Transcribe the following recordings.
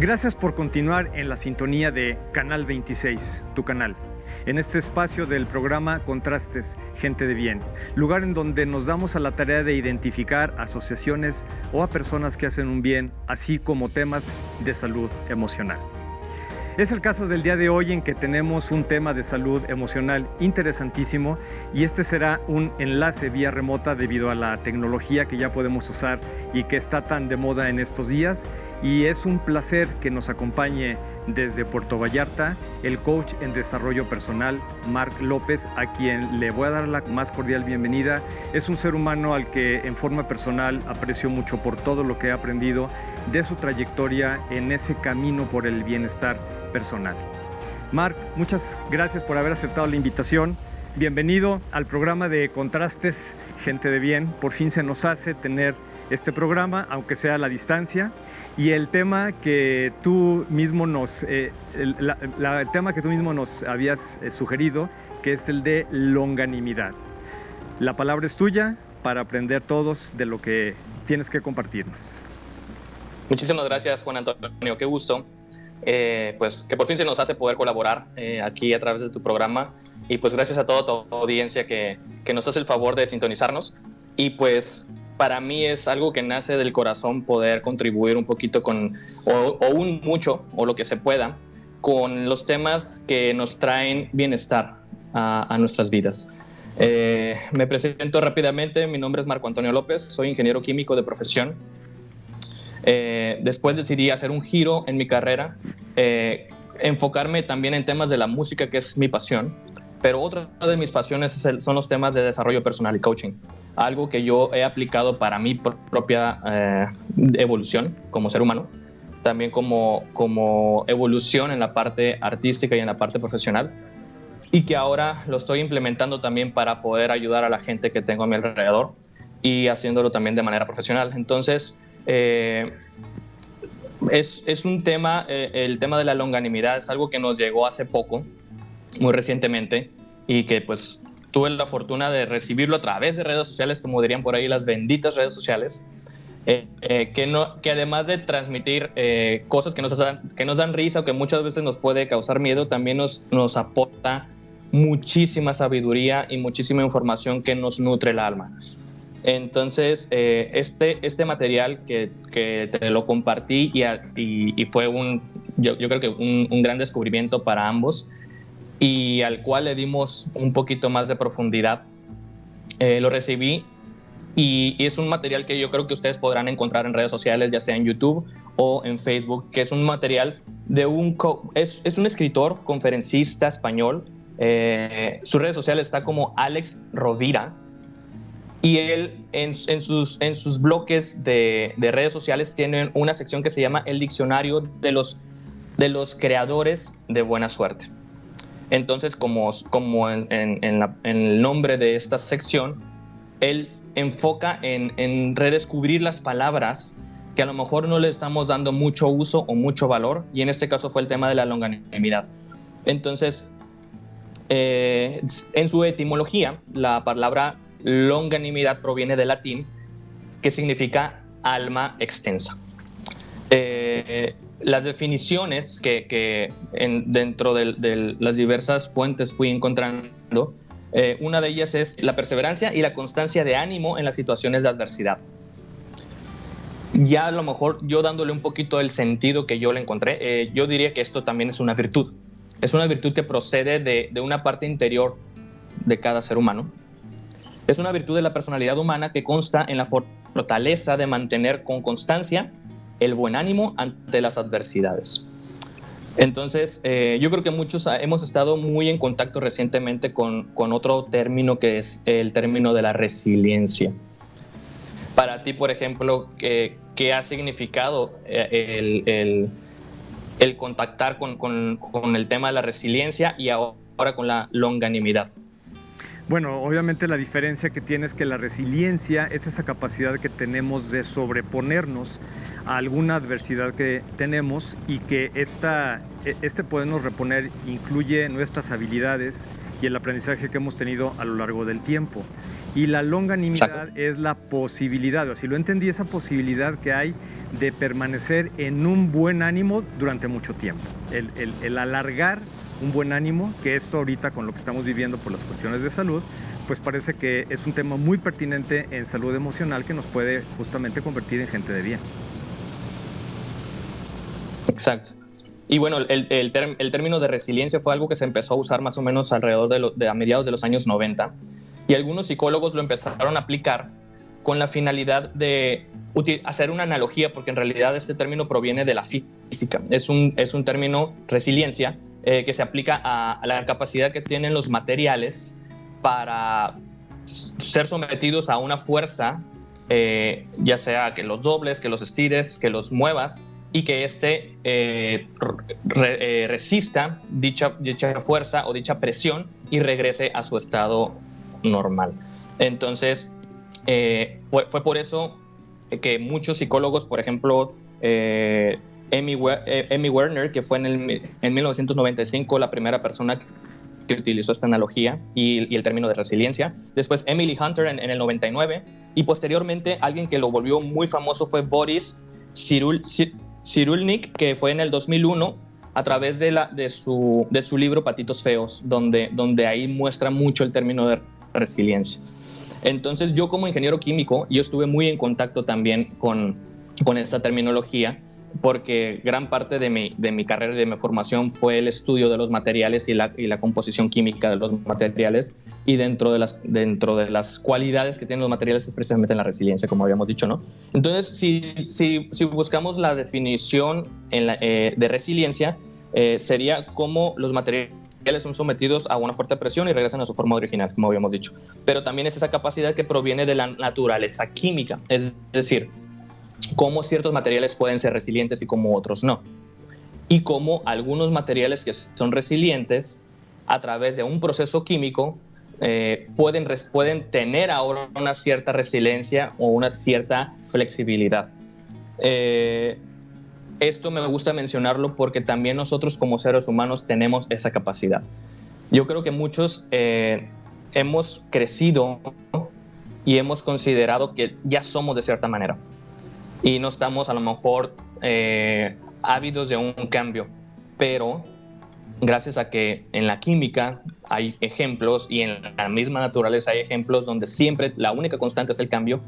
Gracias por continuar en la sintonía de Canal 26, tu canal. En este espacio del programa Contrastes, Gente de Bien, lugar en donde nos damos a la tarea de identificar asociaciones o a personas que hacen un bien, así como temas de salud emocional. Es el caso del día de hoy en que tenemos un tema de salud emocional interesantísimo y este será un enlace vía remota debido a la tecnología que ya podemos usar y que está tan de moda en estos días. Y es un placer que nos acompañe desde Puerto Vallarta el coach en desarrollo personal, Marc López, a quien le voy a dar la más cordial bienvenida. Es un ser humano al que en forma personal aprecio mucho por todo lo que he aprendido de su trayectoria en ese camino por el bienestar personal. Marc, muchas gracias por haber aceptado la invitación. Bienvenido al programa de Contrastes, Gente de Bien. Por fin se nos hace tener este programa, aunque sea a la distancia. Y el tema que tú mismo nos, habías sugerido, que es el de longanimidad. La palabra es tuya para aprender todos de lo que tienes que compartirnos. Muchísimas gracias, Juan Antonio. Qué gusto. Pues que por fin se nos hace poder colaborar aquí a través de tu programa. Y pues gracias a toda tu audiencia que nos hace el favor de sintonizarnos. Y pues para mí es algo que nace del corazón poder contribuir un poquito con, o un mucho, o lo que se pueda, con los temas que nos traen bienestar a nuestras vidas. Me presento rápidamente. Mi nombre es Marco Antonio López. Soy ingeniero químico de profesión. Después decidí hacer un giro en mi carrera, enfocarme también en temas de la música, que es mi pasión, pero otra de mis pasiones son los temas de desarrollo personal y coaching, algo que yo he aplicado para mi propia evolución como ser humano, también como evolución en la parte artística y en la parte profesional, y que ahora lo estoy implementando también para poder ayudar a la gente que tengo a mi alrededor y haciéndolo también de manera profesional. Entonces, es un tema, el tema de la longanimidad es algo que nos llegó hace poco, muy recientemente, y que pues tuve la fortuna de recibirlo a través de redes sociales, como dirían por ahí las benditas redes sociales, que además de transmitir cosas que nos dan risa o que muchas veces nos puede causar miedo, también nos aporta muchísima sabiduría y muchísima información que nos nutre el alma. Entonces, este material que te lo compartí y fue yo creo que un gran descubrimiento para ambos, y al cual le dimos un poquito más de profundidad, lo recibí y es un material que yo creo que ustedes podrán encontrar en redes sociales, ya sea en YouTube o en Facebook, que es un material de es un escritor, conferencista español. Sus redes sociales está como Alex Rovira. Y él en sus bloques de redes sociales tiene una sección que se llama El Diccionario de los Creadores de Buena Suerte. Entonces, como en el nombre de esta sección, él enfoca en redescubrir las palabras que a lo mejor no le estamos dando mucho uso o mucho valor, y en este caso fue el tema de la longanimidad. Entonces, en su etimología, la palabra longanimidad proviene del latín, que significa alma extensa. Las definiciones que dentro de las diversas fuentes fui encontrando, una de ellas es la perseverancia y la constancia de ánimo en las situaciones de adversidad. Ya a lo mejor yo dándole un poquito el sentido que yo le encontré, yo diría que esto también es una virtud. Es una virtud que procede de una parte interior de cada ser humano. Es una virtud de la personalidad humana que consta en la fortaleza de mantener con constancia el buen ánimo ante las adversidades. Entonces, yo creo que muchos hemos estado muy en contacto recientemente con otro término, que es el término de la resiliencia. Para ti, por ejemplo, ¿qué ha significado el contactar con el tema de la resiliencia y ahora con la longanimidad? Bueno, obviamente la diferencia que tiene es que la resiliencia es esa capacidad que tenemos de sobreponernos a alguna adversidad que tenemos, y que este podernos reponer incluye nuestras habilidades y el aprendizaje que hemos tenido a lo largo del tiempo. Y la longanimidad es la posibilidad, o si lo entendí, esa posibilidad que hay de permanecer en un buen ánimo durante mucho tiempo. El alargar un buen ánimo, que esto ahorita con lo que estamos viviendo por las cuestiones de salud, pues parece que es un tema muy pertinente en salud emocional que nos puede justamente convertir en gente de bien. Exacto. Y bueno, el término de resiliencia fue algo que se empezó a usar más o menos alrededor de a mediados de los años 90, y algunos psicólogos lo empezaron a aplicar con la finalidad de hacer una analogía, porque en realidad este término proviene de la física. Es un término, resiliencia, que se aplica a la capacidad que tienen los materiales para ser sometidos a una fuerza, ya sea que los dobles, que los estires, que los muevas, y que resista dicha fuerza o dicha presión y regrese a su estado normal. Entonces, fue por eso que muchos psicólogos, por ejemplo, Emmy Werner, que fue en 1995 la primera persona que utilizó esta analogía y el término de resiliencia. Después Emily Hunter en el 99, y posteriormente alguien que lo volvió muy famoso fue Boris Cyrulnik, que fue en el 2001 a través de su libro Patitos Feos, donde ahí muestra mucho el término de resiliencia. Entonces, yo como ingeniero químico, yo estuve muy en contacto también con esta terminología, porque gran parte de mi carrera y de mi formación fue el estudio de los materiales y la composición química de los materiales, y dentro de las cualidades que tienen los materiales es precisamente en la resiliencia, como habíamos dicho, ¿no? Entonces, si buscamos la definición de resiliencia, sería cómo los materiales son sometidos a una fuerte presión y regresan a su forma original, como habíamos dicho. Pero también es esa capacidad que proviene de la naturaleza química, es decir, cómo ciertos materiales pueden ser resilientes y cómo otros no. Y cómo algunos materiales que son resilientes, a través de un proceso químico, pueden tener ahora una cierta resiliencia o una cierta flexibilidad. Esto me gusta mencionarlo porque también nosotros como seres humanos tenemos esa capacidad. Yo creo que muchos hemos crecido y hemos considerado que ya somos de cierta manera y no estamos a lo mejor ávidos de un cambio, pero gracias a que en la química hay ejemplos y en la misma naturaleza hay ejemplos donde siempre la única constante es el cambio,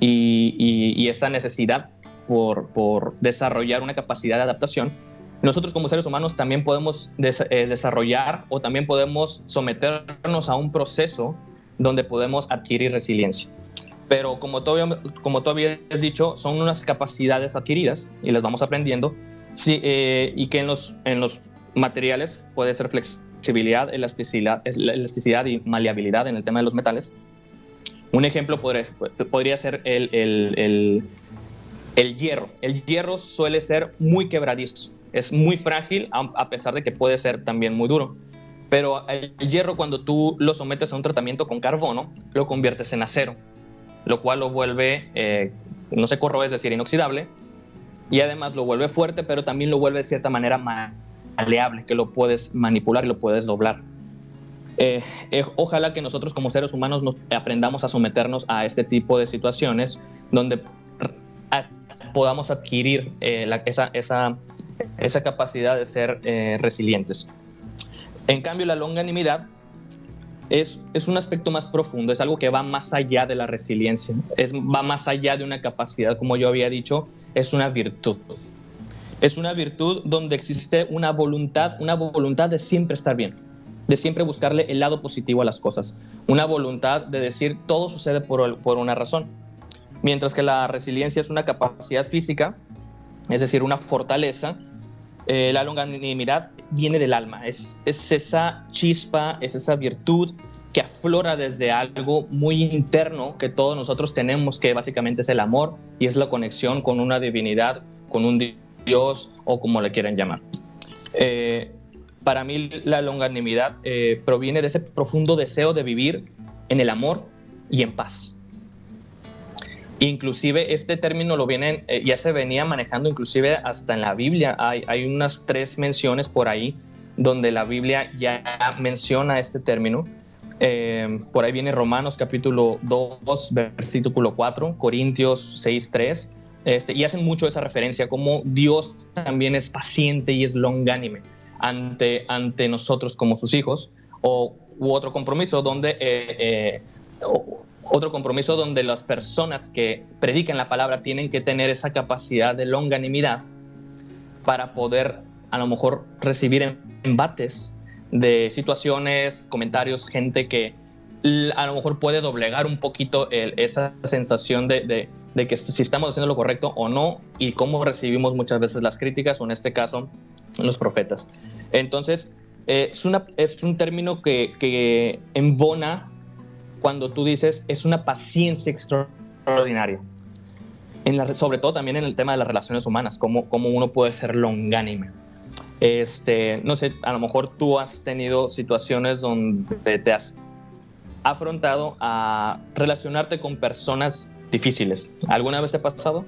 y esa necesidad por desarrollar una capacidad de adaptación, nosotros como seres humanos también podemos desarrollar o también podemos someternos a un proceso donde podemos adquirir resiliencia. Pero como tú habías dicho, son unas capacidades adquiridas y las vamos aprendiendo, y que en los materiales puede ser flexibilidad, elasticidad y maleabilidad en el tema de los metales. Un ejemplo podría ser el hierro. El hierro suele ser muy quebradizo, es muy frágil, a pesar de que puede ser también muy duro. Pero el hierro, cuando tú lo sometes a un tratamiento con carbono, lo conviertes en acero, lo cual lo vuelve, no se corroe, es decir, inoxidable, y además lo vuelve fuerte, pero también lo vuelve de cierta manera maleable, que lo puedes manipular y lo puedes doblar. Ojalá que nosotros como seres humanos aprendamos a someternos a este tipo de situaciones donde podamos adquirir esa capacidad de ser resilientes. En cambio, la longanimidad es un aspecto más profundo, es algo que va más allá de la resiliencia, va más allá de una capacidad, como yo había dicho, es una virtud. Es una virtud donde existe una voluntad de siempre estar bien, de siempre buscarle el lado positivo a las cosas, una voluntad de decir todo sucede por una razón. Mientras que la resiliencia es una capacidad física, es decir, una fortaleza, la longanimidad viene del alma, es esa chispa, es esa virtud que aflora desde algo muy interno que todos nosotros tenemos, que básicamente es el amor y es la conexión con una divinidad, con un Dios o como le quieran llamar. Para mí la longanimidad proviene de ese profundo deseo de vivir en el amor y en paz. Inclusive este término ya se venía manejando inclusive hasta en la Biblia. Hay unas 3 menciones por ahí donde la Biblia ya menciona este término. Por ahí viene Romanos capítulo 2, versículo 4, Corintios 6, 3, y hacen mucho esa referencia, como Dios también es paciente y es longánime ante nosotros como sus hijos, u otro compromiso donde las personas que predican la palabra tienen que tener esa capacidad de longanimidad para poder a lo mejor recibir embates de situaciones, comentarios, gente que a lo mejor puede doblegar un poquito esa sensación de que si estamos haciendo lo correcto o no, y cómo recibimos muchas veces las críticas, o en este caso los profetas. Entonces es un término que embona cuando tú dices es una paciencia extraordinaria, sobre todo también en el tema de las relaciones humanas, cómo uno puede ser longánime. No sé, a lo mejor tú has tenido situaciones donde te has afrontado a relacionarte con personas difíciles. ¿Alguna vez te ha pasado?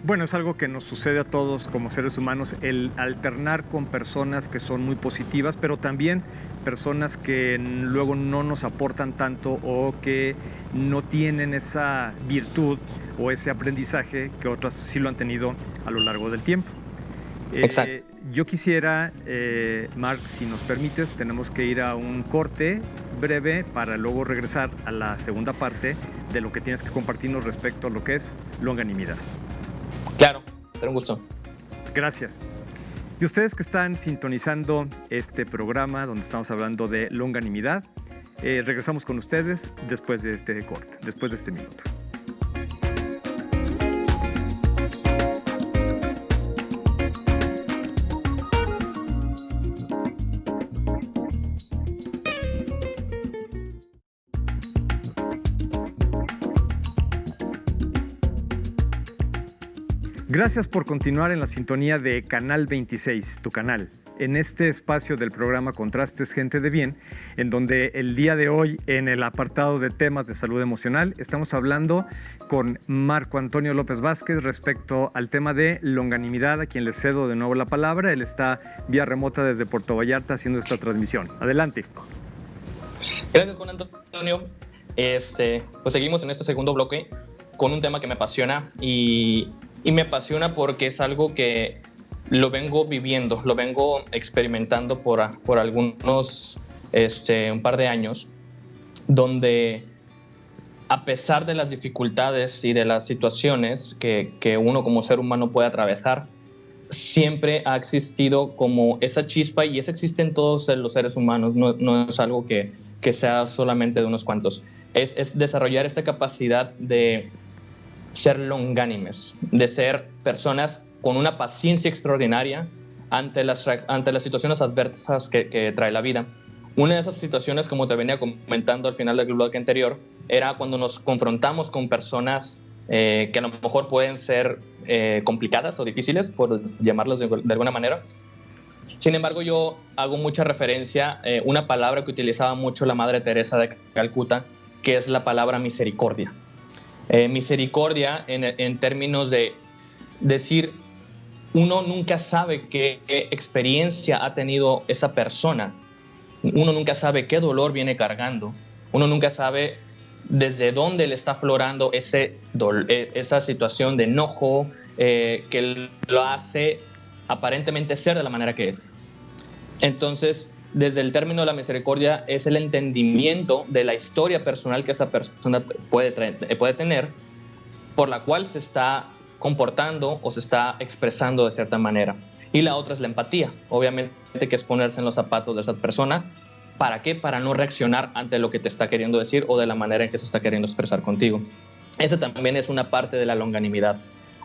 Bueno, es algo que nos sucede a todos como seres humanos, el alternar con personas que son muy positivas, pero también personas que luego no nos aportan tanto o que no tienen esa virtud o ese aprendizaje que otras sí lo han tenido a lo largo del tiempo. Exacto. Yo quisiera, Mark, si nos permites, tenemos que ir a un corte breve para luego regresar a la segunda parte de lo que tienes que compartirnos respecto a lo que es longanimidad. Claro, será un gusto. Gracias. Y ustedes que están sintonizando este programa donde estamos hablando de longanimidad, regresamos con ustedes después de este corte, después de este minuto. Gracias por continuar en la sintonía de Canal 26, tu canal, en este espacio del programa Contrastes, Gente de Bien, en donde el día de hoy, en el apartado de temas de salud emocional, estamos hablando con Marco Antonio López Vázquez respecto al tema de longanimidad, a quien le cedo de nuevo la palabra. Él está vía remota desde Puerto Vallarta haciendo esta transmisión. Adelante. Gracias, Juan Antonio. Pues seguimos en este segundo bloque con un tema que me apasiona y me apasiona porque es algo que lo vengo viviendo, lo vengo experimentando por algunos, un par de años, donde a pesar de las dificultades y de las situaciones que uno como ser humano puede atravesar, siempre ha existido como esa chispa, y esa existe en todos los seres humanos, no es algo que sea solamente de unos cuantos. Es desarrollar esta capacidad de ser longánimes, de ser personas con una paciencia extraordinaria ante las situaciones adversas que trae la vida. Una de esas situaciones, como te venía comentando al final del bloque anterior, era cuando nos confrontamos con personas que a lo mejor pueden ser complicadas o difíciles, por llamarlas de alguna manera. Sin embargo, yo hago mucha referencia a una palabra que utilizaba mucho la Madre Teresa de Calcuta, que es la palabra misericordia. Misericordia en términos de decir, uno nunca sabe qué experiencia ha tenido esa persona, uno nunca sabe qué dolor viene cargando, uno nunca sabe desde dónde le está aflorando esa situación de enojo que lo hace aparentemente ser de la manera que es. Entonces, desde el término de la misericordia es el entendimiento de la historia personal que esa persona puede tener, por la cual se está comportando o se está expresando de cierta manera. Y la otra es la empatía, obviamente, que es ponerse en los zapatos de esa persona. ¿Para qué? Para no reaccionar ante lo que te está queriendo decir o de la manera en que se está queriendo expresar contigo. Esa también es una parte de la longanimidad.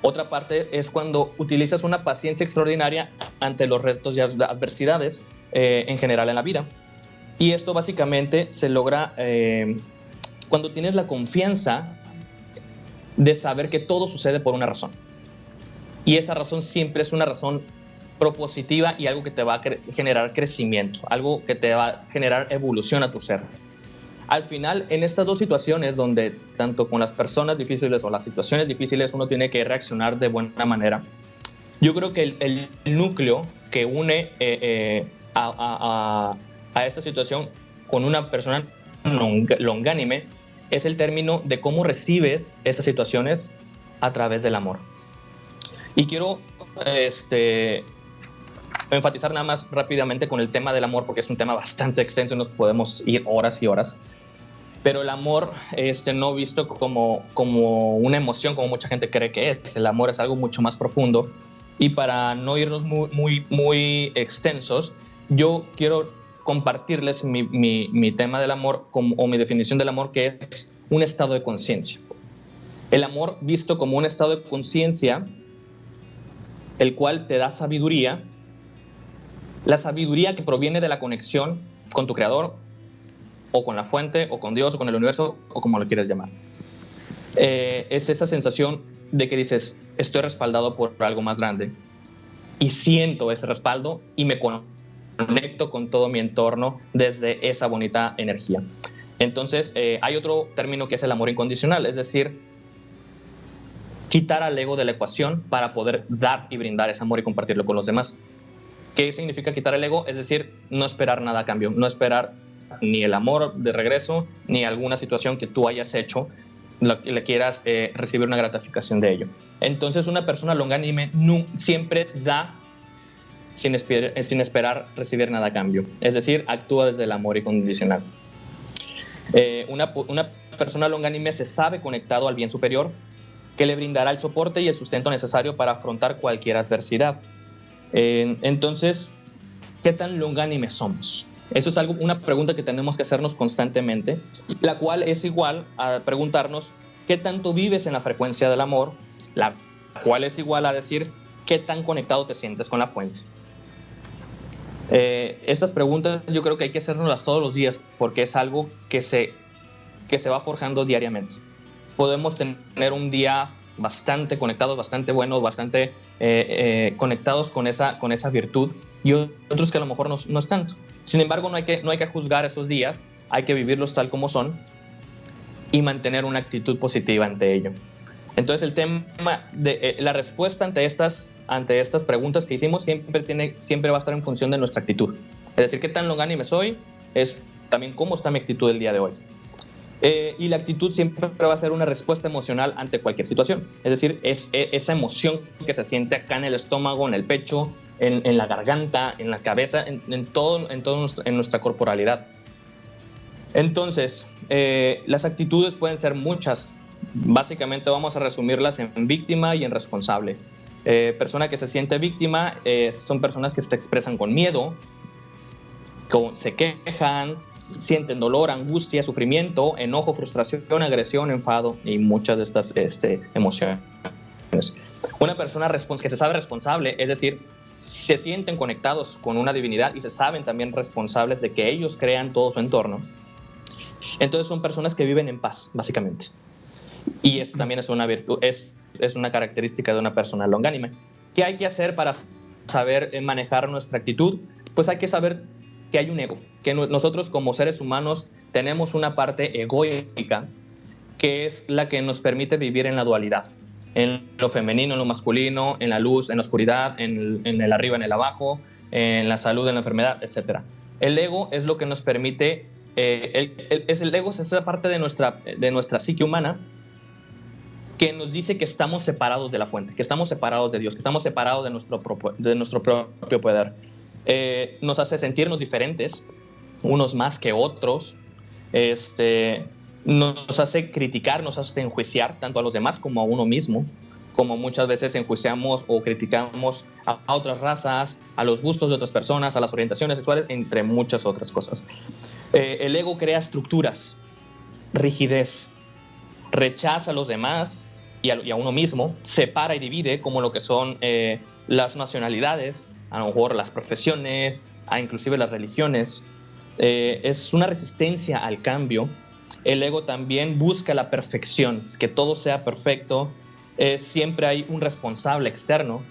Otra parte es cuando utilizas una paciencia extraordinaria ante los retos y adversidades en general en la vida. Y esto básicamente se logra cuando tienes la confianza de saber que todo sucede por una razón. Y esa razón siempre es una razón propositiva y algo que te va a generar crecimiento, algo que te va a generar evolución a tu ser. Al final, en estas dos situaciones donde tanto con las personas difíciles o las situaciones difíciles uno tiene que reaccionar de buena manera, yo creo que el núcleo que une a esta situación con una persona longánime es el término de cómo recibes estas situaciones a través del amor. Y quiero enfatizar nada más rápidamente con el tema del amor, porque es un tema bastante extenso y nos podemos ir horas y horas. Pero el amor no visto como una emoción, como mucha gente cree que es. El amor es algo mucho más profundo. Y para no irnos muy extensos, yo quiero compartirles mi tema del amor o mi definición del amor, que es un estado de conciencia. El amor visto como un estado de conciencia, el cual te da sabiduría, la sabiduría que proviene de la conexión con tu creador, o con la fuente, o con Dios, o con el universo, o como lo quieras llamar. Es esa sensación de que dices, estoy respaldado por algo más grande, y siento ese respaldo, y me conecto con todo mi entorno desde esa bonita energía. Entonces, hay otro término que es el amor incondicional, es decir, quitar al ego de la ecuación para poder dar y brindar ese amor y compartirlo con los demás. ¿Qué significa quitar el ego? Es decir, no esperar nada a cambio, no esperar ni el amor de regreso, ni alguna situación que tú hayas hecho, le quieras recibir una gratificación de ello. Entonces, una persona longánime siempre da sin esperar recibir nada a cambio. Es decir, actúa desde el amor incondicional. Una persona longánime se sabe conectado al bien superior, que le brindará el soporte y el sustento necesario para afrontar cualquier adversidad. Entonces, ¿qué tan longánimes somos? Eso es una pregunta que tenemos que hacernos constantemente, la cual es igual a preguntarnos qué tanto vives en la frecuencia del amor, la cual es igual a decir qué tan conectado te sientes con la fuente. Estas preguntas yo creo que hay que hacernoslas todos los días, porque es algo que se va forjando diariamente. Podemos tener un día bastante conectados, bastante buenos, bastante conectados con esa virtud, y otros que a lo mejor no es tanto. Sin embargo, no hay que juzgar esos días, hay que vivirlos tal como son y mantener una actitud positiva ante ello. Entonces, el tema de la respuesta ante estas preguntas que hicimos siempre va a estar en función de nuestra actitud. Es decir, qué tan longánime soy, es también cómo está mi actitud el día de hoy. Y la actitud siempre va a ser una respuesta emocional ante cualquier situación. Es decir, es esa emoción que se siente acá en el estómago, en el pecho, en la garganta, en la cabeza, en todo nuestra corporalidad. Entonces, las actitudes pueden ser muchas. Básicamente vamos a resumirlas en víctima y en responsable. Persona que se siente víctima son personas que se expresan con miedo, se quejan, sienten dolor, angustia, sufrimiento, enojo, frustración, agresión, enfado y muchas de estas emociones. Una persona que se sabe responsable, es decir, se sienten conectados con una divinidad y se saben también responsables de que ellos crean todo su entorno. Entonces son personas que viven en paz, básicamente. Y eso también es una virtud, es una característica de una persona longánime. ¿Qué hay que hacer para saber manejar nuestra actitud? Pues hay que saber que hay un ego, que nosotros como seres humanos tenemos una parte egoica que es la que nos permite vivir en la dualidad, en lo femenino, en lo masculino, en la luz, en la oscuridad, en el arriba, en el abajo, en la salud, en la enfermedad, etc. El ego es lo que nos permite, el ego es esa parte de nuestra psique humana que nos dice que estamos separados de la fuente, que estamos separados de Dios, que estamos separados de nuestro propio poder. Nos hace sentirnos diferentes, unos más que otros, nos hace criticar, nos hace enjuiciar tanto a los demás como a uno mismo, como muchas veces enjuiciamos o criticamos a otras razas, a los gustos de otras personas, a las orientaciones sexuales, entre muchas otras cosas. El ego crea estructuras, rigidez, rechaza a los demás y a uno mismo, separa y divide, como lo que son las nacionalidades, a lo mejor las profesiones, inclusive las religiones. Es una resistencia al cambio. El ego también busca la perfección, que todo sea perfecto. Siempre hay un responsable externo,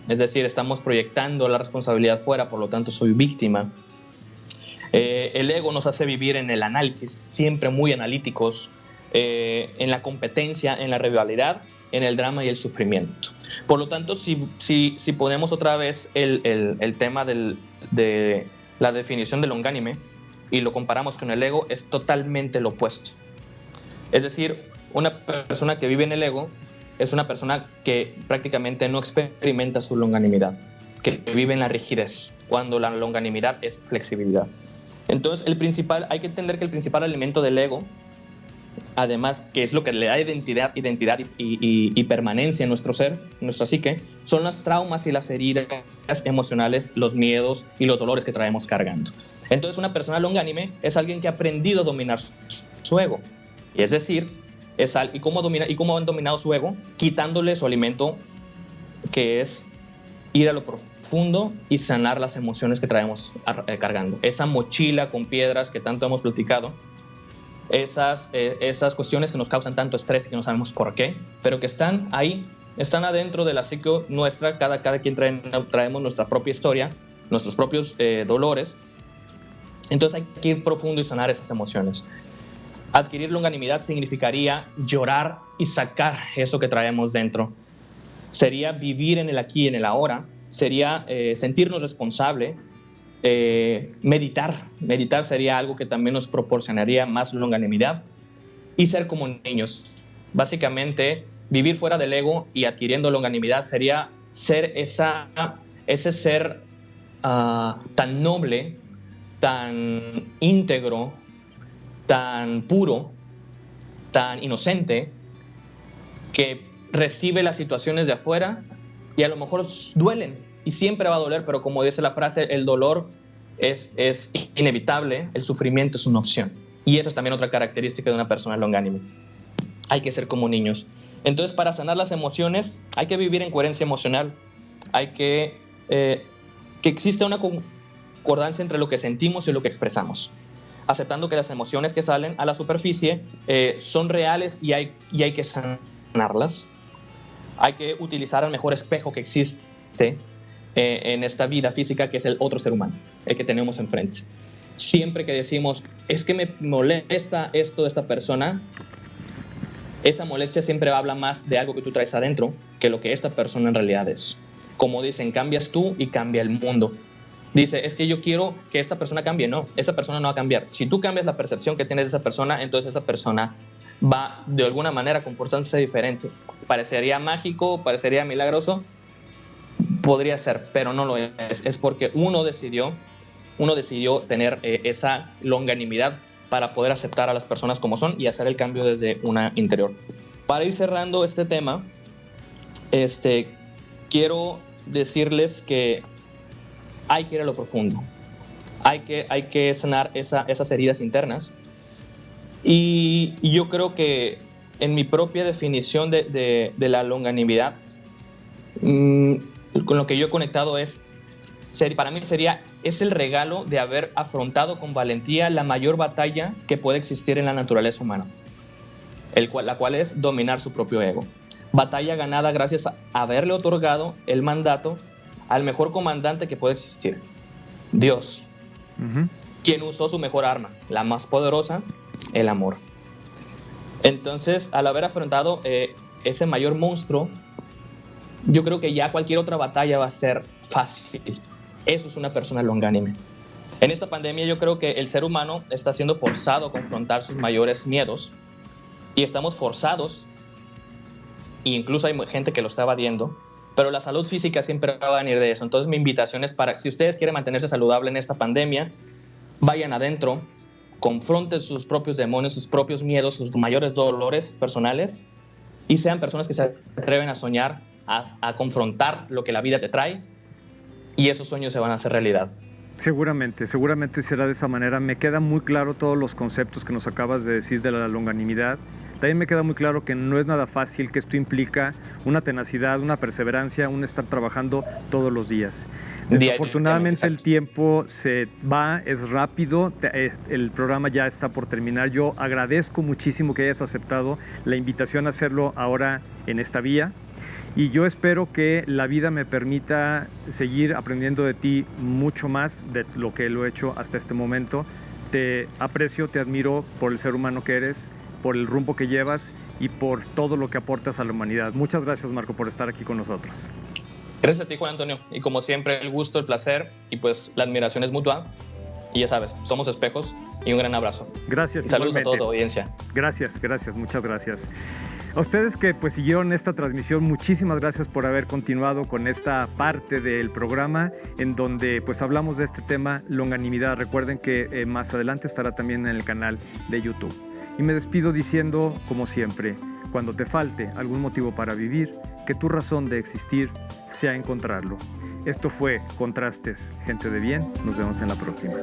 es decir, estamos proyectando la responsabilidad fuera, por lo tanto soy víctima. El ego nos hace vivir en el análisis, siempre muy analíticos, en la competencia, en la rivalidad, en el drama y el sufrimiento. Por lo tanto, si ponemos otra vez el tema de la definición de longánime y lo comparamos con el ego, es totalmente lo opuesto. Es decir, una persona que vive en el ego es una persona que prácticamente no experimenta su longanimidad, que vive en la rigidez, cuando la longanimidad es flexibilidad. Entonces, hay que entender que el principal alimento del ego, además, que es lo que le da identidad y permanencia en nuestro ser, en nuestra psique, son los traumas y las heridas emocionales, los miedos y los dolores que traemos cargando. Entonces, una persona longánime es alguien que ha aprendido a dominar su ego. Y es decir, ¿y cómo han dominado su ego? Quitándole su alimento, que es ir a lo profundo y sanar las emociones que traemos cargando. Esa mochila con piedras que tanto hemos platicado, esas cuestiones que nos causan tanto estrés y que no sabemos por qué, pero que están ahí, están adentro de la psique nuestra. Cada quien traemos nuestra propia historia, nuestros propios dolores. Entonces hay que ir profundo y sanar esas emociones. Adquirir longanimidad significaría llorar y sacar eso que traemos dentro. Sería vivir en el aquí y en el ahora. Sería sentirnos responsable. Meditar sería algo que también nos proporcionaría más longanimidad. Y ser como niños. Básicamente, vivir fuera del ego y adquiriendo longanimidad sería ser ese ser tan noble, tan íntegro, tan puro, tan inocente, que recibe las situaciones de afuera y a lo mejor duelen y siempre va a doler, pero como dice la frase, el dolor es inevitable, el sufrimiento es una opción. Y esa es también otra característica de una persona longánime. Hay que ser como niños. Entonces, para sanar las emociones, hay que vivir en coherencia emocional. Hay que exista una concordancia entre lo que sentimos y lo que expresamos, aceptando que las emociones que salen a la superficie son reales y hay que sanarlas. Hay que utilizar el mejor espejo que existe en esta vida física, que es el otro ser humano, el que tenemos enfrente. Siempre que decimos, es que me molesta esto de esta persona, esa molestia siempre habla más de algo que tú traes adentro que lo que esta persona en realidad es. Como dicen, cambias tú y cambia el mundo. Dice, es que yo quiero que esta persona cambie. No, esa persona no va a cambiar. Si tú cambias la percepción que tienes de esa persona, entonces esa persona va de alguna manera a comportarse diferente. Parecería mágico, parecería milagroso, podría ser, pero no lo es. Es porque uno decidió tener esa longanimidad para poder aceptar a las personas como son y hacer el cambio desde una interior. Para ir cerrando este tema, quiero decirles que hay que ir a lo profundo. Hay que sanar esas heridas internas. Y yo creo que en mi propia definición de la longanimidad, con lo que yo he conectado para mí es el regalo de haber afrontado con valentía la mayor batalla que puede existir en la naturaleza humana, la cual es dominar su propio ego. Batalla ganada gracias a haberle otorgado el mandato al mejor comandante que puede existir, Dios, quien usó su mejor arma, la más poderosa, el amor. Entonces, al haber afrontado ese mayor monstruo, yo creo que ya cualquier otra batalla va a ser fácil. Eso es una persona longánime. En esta pandemia yo creo que el ser humano está siendo forzado a confrontar sus mayores miedos y estamos forzados, e incluso hay gente que lo está evadiendo, pero la salud física siempre va a venir de eso. Entonces mi invitación es para, si ustedes quieren mantenerse saludable en esta pandemia, vayan adentro, confronten sus propios demonios, sus propios miedos, sus mayores dolores personales y sean personas que se atreven a soñar, a confrontar lo que la vida te trae, y esos sueños se van a hacer realidad. Seguramente será de esa manera. Me quedan muy claro todos los conceptos que nos acabas de decir de la longanimidad. También me queda muy claro que no es nada fácil, que esto implica una tenacidad, una perseverancia, un estar trabajando todos los días. Desafortunadamente el tiempo se va, es rápido, el programa ya está por terminar. Yo agradezco muchísimo que hayas aceptado la invitación a hacerlo ahora en esta vía. Y yo espero que la vida me permita seguir aprendiendo de ti mucho más de lo que lo he hecho hasta este momento. Te aprecio, te admiro por el ser humano que eres, por el rumbo que llevas y por todo lo que aportas a la humanidad. Muchas gracias, Marco, por estar aquí con nosotros. Gracias a ti, Juan Antonio. Y como siempre, el gusto, el placer y pues la admiración es mutua. Y ya sabes, somos espejos y un gran abrazo. Gracias. Y saludos a toda tu audiencia. Gracias, muchas gracias. A ustedes que pues siguieron esta transmisión, muchísimas gracias por haber continuado con esta parte del programa en donde pues hablamos de este tema, longanimidad. Recuerden que más adelante estará también en el canal de YouTube. Y me despido diciendo, como siempre, cuando te falte algún motivo para vivir, que tu razón de existir sea encontrarlo. Esto fue Contrastes, gente de bien. Nos vemos en la próxima.